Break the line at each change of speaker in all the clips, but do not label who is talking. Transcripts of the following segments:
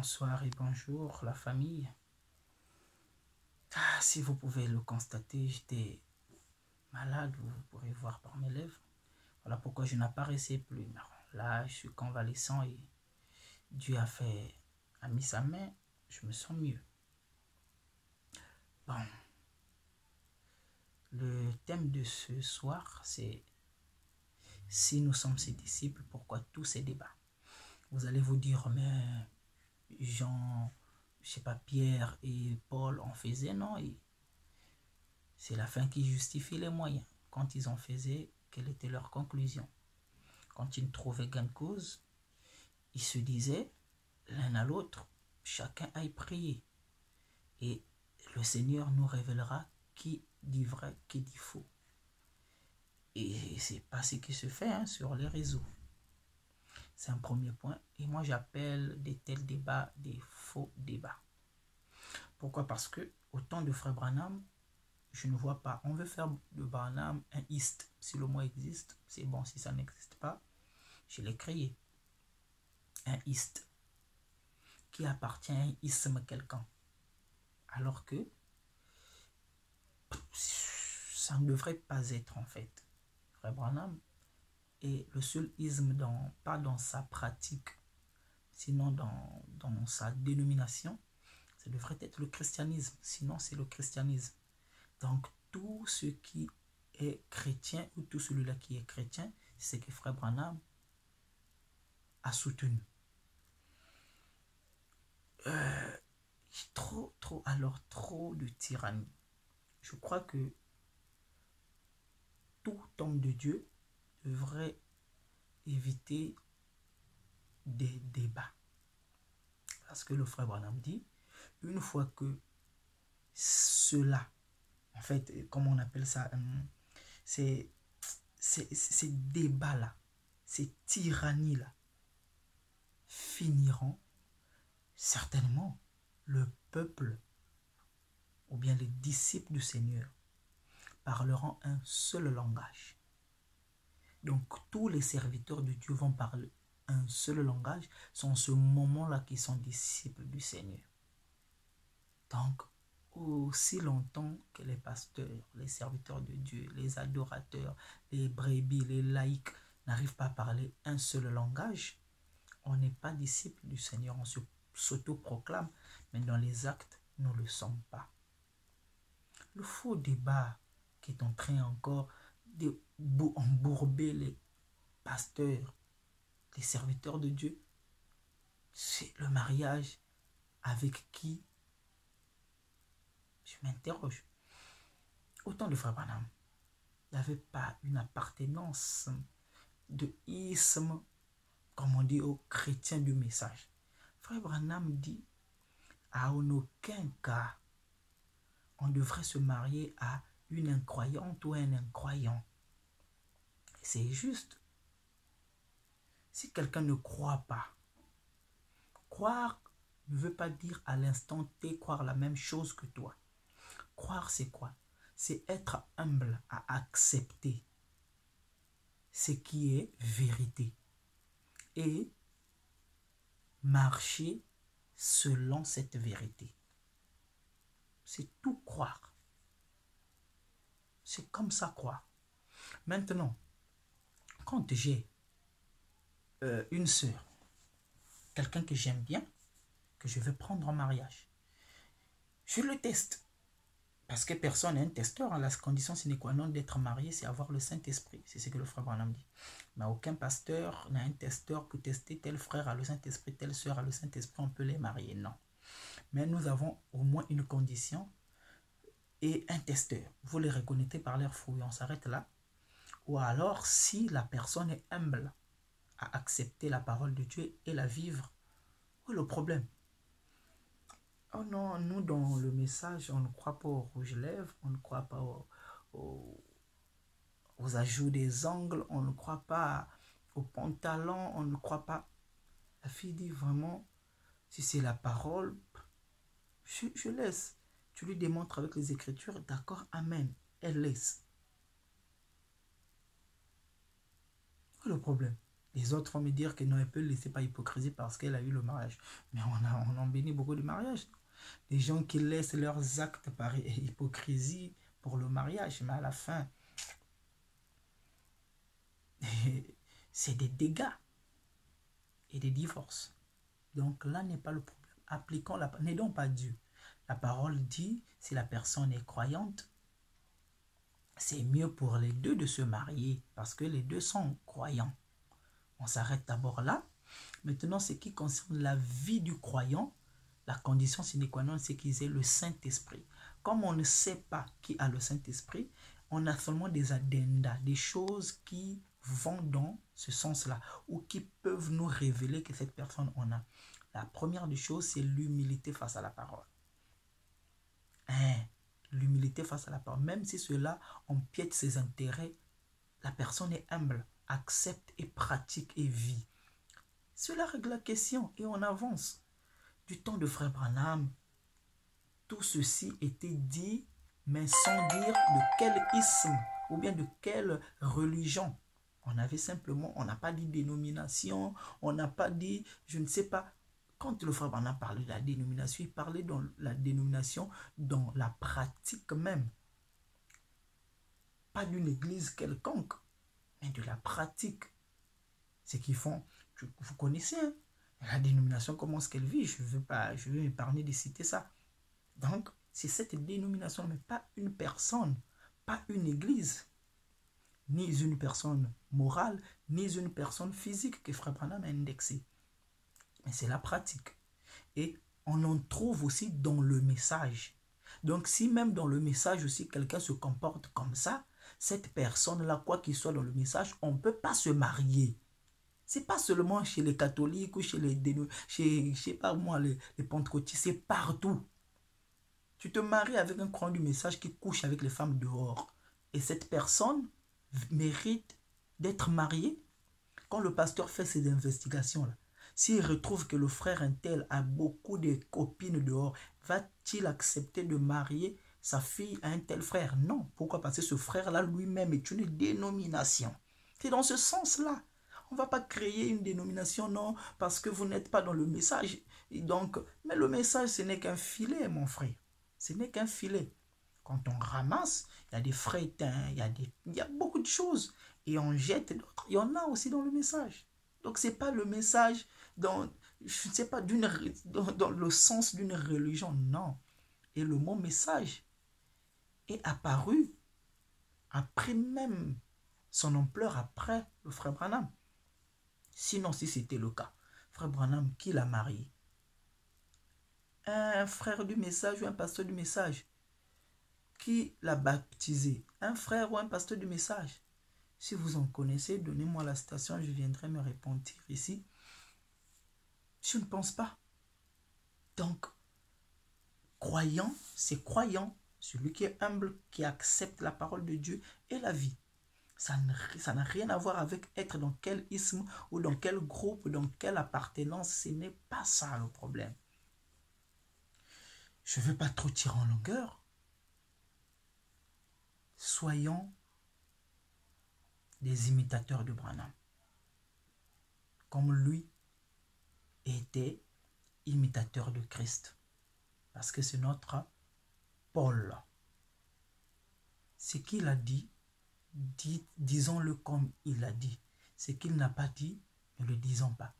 Bonsoir et bonjour la famille. Si vous pouvez le constater, j'étais malade, vous pourrez voir par mes lèvres. Voilà pourquoi je n'apparaissais plus. Mais là, je suis convalescent et Dieu a mis sa main, je me sens mieux. Bon, le thème de ce soir, c'est si nous sommes ses disciples, pourquoi tous ces débats? Vous allez vous dire, mais Jean, je sais pas, Pierre et Paul en faisaient, non? C'est la fin qui justifie les moyens. Quand ils en faisaient, quelle était leur conclusion? Quand ils trouvaient gain de cause, ils se disaient l'un à l'autre, chacun aille prier. Et le Seigneur nous révélera qui dit vrai, qui dit faux. Et c'est pas ce qui se fait sur les réseaux. C'est un premier point. Et moi, j'appelle des tels débats des faux débats. Pourquoi? Parce que au temps de Frère Branham, je ne vois pas. On veut faire de Branham un iste. Si le mot existe, c'est bon. Si ça n'existe pas, je l'ai créé. Un iste qui appartient à un isme quelqu'un. Alors que ça ne devrait pas être en fait. Frère Branham est le seul isme, pas dans sa pratique, sinon dans sa dénomination. Ça devrait être le christianisme. Sinon, c'est le christianisme. Donc, tout ce qui est chrétien ou tout celui-là qui est chrétien, c'est ce que Frère Branham a soutenu. Trop de tyrannie. Je crois que tout homme de Dieu devrait éviter des débats. Parce que le Frère Branham dit, une fois que cela, en fait, comment on appelle ça, ces débats-là, ces tyrannies-là finiront, certainement, le peuple ou bien les disciples du Seigneur parleront un seul langage. Donc, tous les serviteurs de Dieu vont parler un seul langage. C'est en ce moment-là qu'ils sont disciples du Seigneur. Donc, aussi longtemps que les pasteurs, les serviteurs de Dieu, les adorateurs, les brebis, les laïcs n'arrivent pas à parler un seul langage, on n'est pas disciple du Seigneur. On s'auto-proclame, mais dans les actes, nous ne le sommes pas. Le faux débat qui est en train encore d'embourber les pasteurs, les serviteurs de Dieu, c'est le mariage avec qui je m'interroge. Au temps de Frère Branham, il n'y avait pas une appartenance de isme, comme on dit aux chrétiens du message. Frère Branham dit, à en aucun cas, on devrait se marier à une incroyante ou un incroyant. C'est juste. Si quelqu'un ne croit pas, croire ne veut pas dire à l'instant T croire la même chose que toi. Croire, c'est quoi? C'est être humble à accepter ce qui est vérité et marcher selon cette vérité. C'est tout croire. C'est comme ça croire. Maintenant, quand j'ai une sœur, quelqu'un que j'aime bien, que je vais prendre en mariage, je le teste. Parce que personne n'est un testeur. La condition sine qua non d'être marié, c'est avoir le Saint-Esprit. C'est ce que le frère Branham dit. Mais aucun pasteur n'a un testeur pour tester tel frère a le Saint-Esprit, telle sœur a le Saint-Esprit, on peut les marier. Non. Mais nous avons au moins une condition et un testeur. Vous les reconnaissez par leurs fruits. On s'arrête là. Ou alors, si la personne est humble à accepter la parole de Dieu et la vivre, où est le problème? Oh non, nous dans le message, on ne croit pas aux rouges-lèvres, on ne croit pas aux ajouts des ongles, on ne croit pas aux pantalons, on ne croit pas. La fille dit vraiment, si c'est la parole, je laisse. Tu lui démontres avec les Écritures, d'accord, amen, elle laisse. Où est le problème? Les autres vont me dire que non, elle peut le laisser par hypocrisie parce qu'elle a eu le mariage. Mais on en bénit beaucoup de mariages. Les gens qui laissent leurs actes par hypocrisie pour le mariage, mais à la fin, c'est des dégâts et des divorces. Donc là n'est pas le problème. Appliquons la parole. N'aidons pas Dieu. La parole dit, si la personne est croyante, c'est mieux pour les deux de se marier parce que les deux sont croyants. On s'arrête d'abord là. Maintenant, ce qui concerne la vie du croyant, la condition sine qua non, c'est qu'ils aient le Saint-Esprit. Comme on ne sait pas qui a le Saint-Esprit, on a seulement des addendas, des choses qui vont dans ce sens-là ou qui peuvent nous révéler que cette personne en a. La première des choses, c'est l'humilité face à la parole. L'humilité face à la parole. Même si cela empiète ses intérêts, la personne est humble, accepte et pratique et vit. Cela règle la question et on avance. Du temps de Frère Branham, tout ceci était dit, mais sans dire de quel isme ou bien de quelle religion. On avait simplement, on n'a pas dit dénomination, on n'a pas dit, je ne sais pas. Quand le Frère Branham parlait de la dénomination, il parlait dans la dénomination, dans la pratique même. Pas d'une église quelconque, mais de la pratique. Ce qu'ils font, vous connaissez, hein? La dénomination, comment est-ce qu'elle vit? Je vais m'épargner de citer ça. Donc, c'est cette dénomination, mais pas une personne, pas une église, ni une personne morale, ni une personne physique que Frère Branham a indexée. Mais c'est la pratique. Et on en trouve aussi dans le message. Donc, si même dans le message aussi, quelqu'un se comporte comme ça, cette personne-là, quoi qu'il soit dans le message, on ne peut pas se marier. Ce n'est pas seulement chez les catholiques ou chez je sais pas moi, les pentecôtistes, c'est partout. Tu te maries avec un croyant du message qui couche avec les femmes dehors. Et cette personne mérite d'être mariée. Quand le pasteur fait ses investigations-là, s'il retrouve que le frère intel a beaucoup de copines dehors, va-t-il accepter de marier sa fille à un tel frère? Non. Pourquoi? Parce que ce frère-là lui-même est une dénomination. C'est dans ce sens-là. On ne va pas créer une dénomination, non, parce que vous n'êtes pas dans le message. Et donc, mais le message, ce n'est qu'un filet, mon frère. Ce n'est qu'un filet. Quand on ramasse, il y a des frétins, il y a beaucoup de choses. Et on jette d'autres. Il y en a aussi dans le message. Donc, ce n'est pas le message dans, je ne sais pas, dans le sens d'une religion, non. Et le mot message est apparu après même son ampleur, après le frère Branham. Sinon, si c'était le cas, Frère Branham, qui l'a marié? Un frère du message ou un pasteur du message? Qui l'a baptisé? Un frère ou un pasteur du message? Si vous en connaissez, donnez-moi la citation, je viendrai me répondre ici. Je ne pense pas. Donc, croyant, c'est croyant, celui qui est humble, qui accepte la parole de Dieu et la vie. Ça n'a rien à voir avec être dans quel isme ou dans quel groupe, dans quelle appartenance. Ce n'est pas ça le problème. Je ne veux pas trop tirer en longueur. Soyons des imitateurs de Branham. Comme lui était imitateur de Christ. Parce que c'est notre Paul. Ce qu'il a dit, disons-le comme il a dit. Ce qu'il n'a pas dit, ne le disons pas.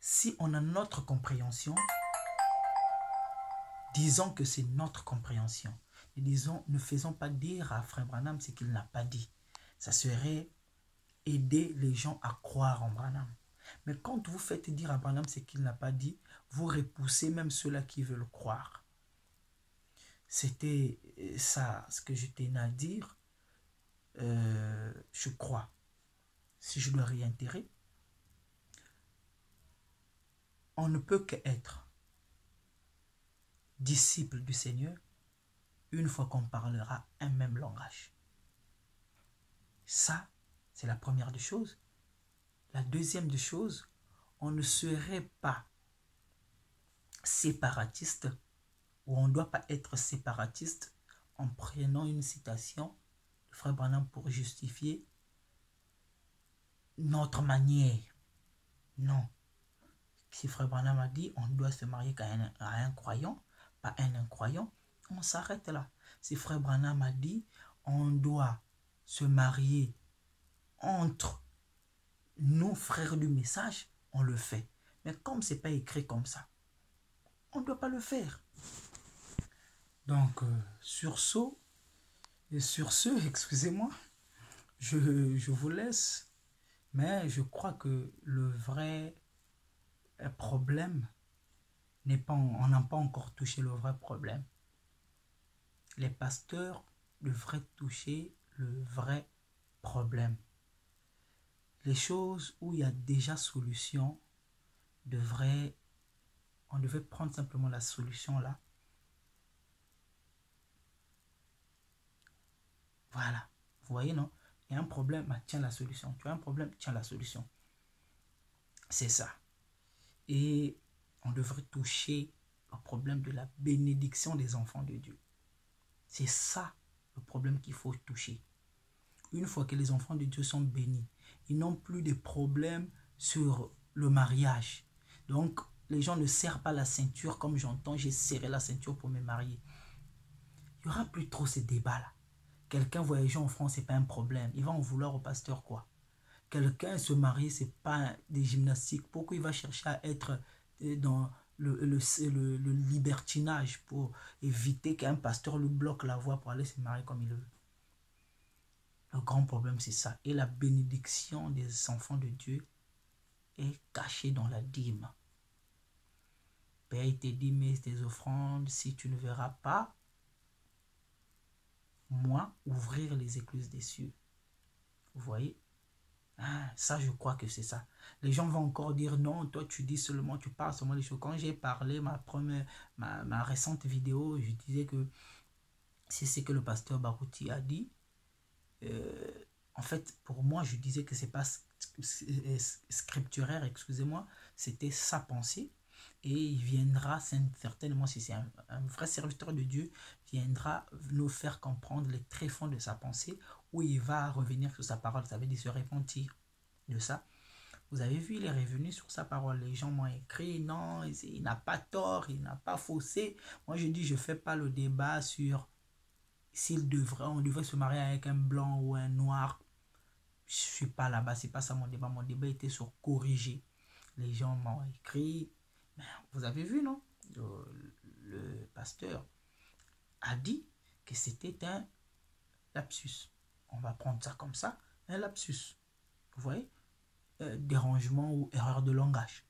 Si on a notre compréhension, disons que c'est notre compréhension. Et disons, ne faisons pas dire à Frère Branham ce qu'il n'a pas dit. Ça serait aider les gens à croire en Branham. Mais quand vous faites dire à Branham ce qu'il n'a pas dit, vous repoussez même ceux-là qui veulent croire. C'était ça, ce que je tenais à dire. Je crois, si je dois réitérer, on ne peut qu'être disciple du Seigneur une fois qu'on parlera un même langage. Ça, c'est la première des choses. La deuxième des choses, on ne serait pas séparatiste, ou on ne doit pas être séparatiste en prenant une citation de Frère Branham pour justifier notre manière. Non. Si Frère Branham a dit, on doit se marier qu'à un croyant, pas un incroyant, on s'arrête là. Si Frère Branham a dit, on doit se marier entre nous, frères du message, on le fait. Mais comme ce n'est pas écrit comme ça, on ne doit pas le faire. Donc, sur ce, excusez-moi, je vous laisse. Mais je crois que le vrai problème n'est pas, on n'a pas encore touché le vrai problème. Les pasteurs devraient toucher le vrai problème. Les choses où il y a déjà solution, on devait prendre simplement la solution là. Voilà. Vous voyez, non? Il y a un problème, bah, tiens la solution. Tu as un problème, tiens la solution. C'est ça. Et on devrait toucher le problème de la bénédiction des enfants de Dieu. C'est ça le problème qu'il faut toucher. Une fois que les enfants de Dieu sont bénis, ils n'ont plus de problème sur le mariage. Donc, les gens ne serrent pas la ceinture comme j'entends, j'ai serré la ceinture pour me marier. Il n'y aura plus trop ces débats-là. Quelqu'un voyageant en France, ce n'est pas un problème. Il va en vouloir au pasteur quoi? Quelqu'un se marier, ce n'est pas des gymnastiques. Pourquoi il va chercher à être dans le libertinage pour éviter qu'un pasteur lui bloque la voie pour aller se marier comme il veut? Le grand problème, c'est ça. Et la bénédiction des enfants de Dieu est cachée dans la dîme. Paye tes dîmes et tes offrandes si tu ne verras pas moi ouvrir les écluses des cieux. Vous voyez? Ah, ça, je crois que c'est ça. Les gens vont encore dire non, toi tu dis seulement, tu parles seulement des choses. Quand j'ai parlé ma récente vidéo, je disais que c'est ce que le pasteur Barouti a dit. En fait, pour moi, je disais que c'est pas scripturaire, excusez-moi, c'était sa pensée. Et il viendra, certainement, si c'est un vrai serviteur de Dieu, viendra nous faire comprendre les tréfonds de sa pensée, où il va revenir sur sa parole, ça veut dire se repentir de ça. Vous avez vu, il est revenu sur sa parole. Les gens m'ont écrit, non, il n'a pas tort, il n'a pas faussé. Moi, je dis, je ne fais pas le débat sur on devrait se marier avec un blanc ou un noir. Je ne suis pas là-bas, c'est pas ça mon débat. Mon débat était sur corriger. Les gens m'ont écrit, mais vous avez vu, non? Le pasteur a dit que c'était un lapsus. On va prendre ça comme ça, un lapsus. Vous voyez? Dérangement ou erreur de langage.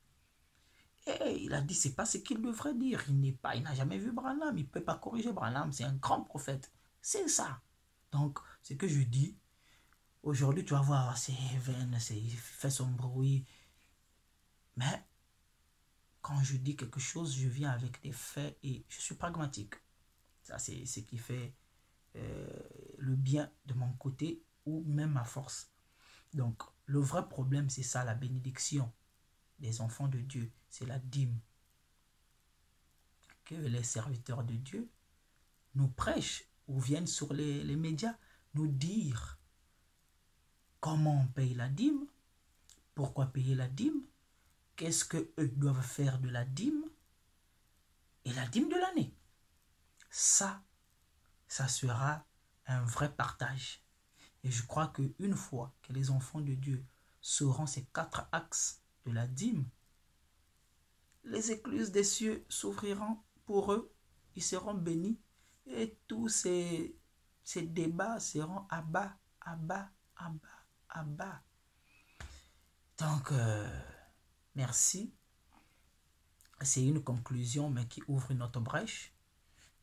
Et il a dit, c'est pas ce qu'il devrait dire. Il n'a jamais vu Branham, il ne peut pas corriger Branham, c'est un grand prophète. C'est ça. Donc, ce que je dis, aujourd'hui, tu vas voir, c'est vain, il fait son bruit. Mais, quand je dis quelque chose, je viens avec des faits et je suis pragmatique. Ça, c'est ce qui fait le bien de mon côté ou même ma force. Donc, le vrai problème, c'est ça, la bénédiction des enfants de Dieu. C'est la dîme. Que les serviteurs de Dieu nous prêchent ou viennent sur les médias nous dire comment on paye la dîme, pourquoi payer la dîme, qu'est-ce qu'eux doivent faire de la dîme et la dîme de l'année. Ça sera un vrai partage. Et je crois qu'une fois que les enfants de Dieu sauront ces 4 axes de la dîme, les écluses des cieux s'ouvriront pour eux, ils seront bénis et tous ces débats seront à bas. Donc, merci. C'est une conclusion, mais qui ouvre une autre brèche.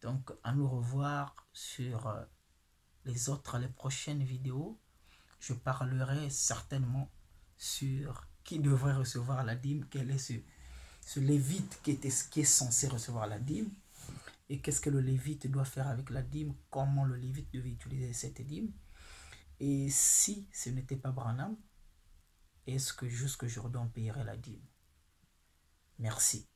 Donc, à nous revoir sur les prochaines vidéos. Je parlerai certainement sur qui devrait recevoir la dîme, quel est ce lévite qui est censé recevoir la dîme, et qu'est-ce que le lévite doit faire avec la dîme, comment le lévite devait utiliser cette dîme. Et si ce n'était pas Branham, est-ce que jusqu'aujourd'hui on payerait la dîme? Merci.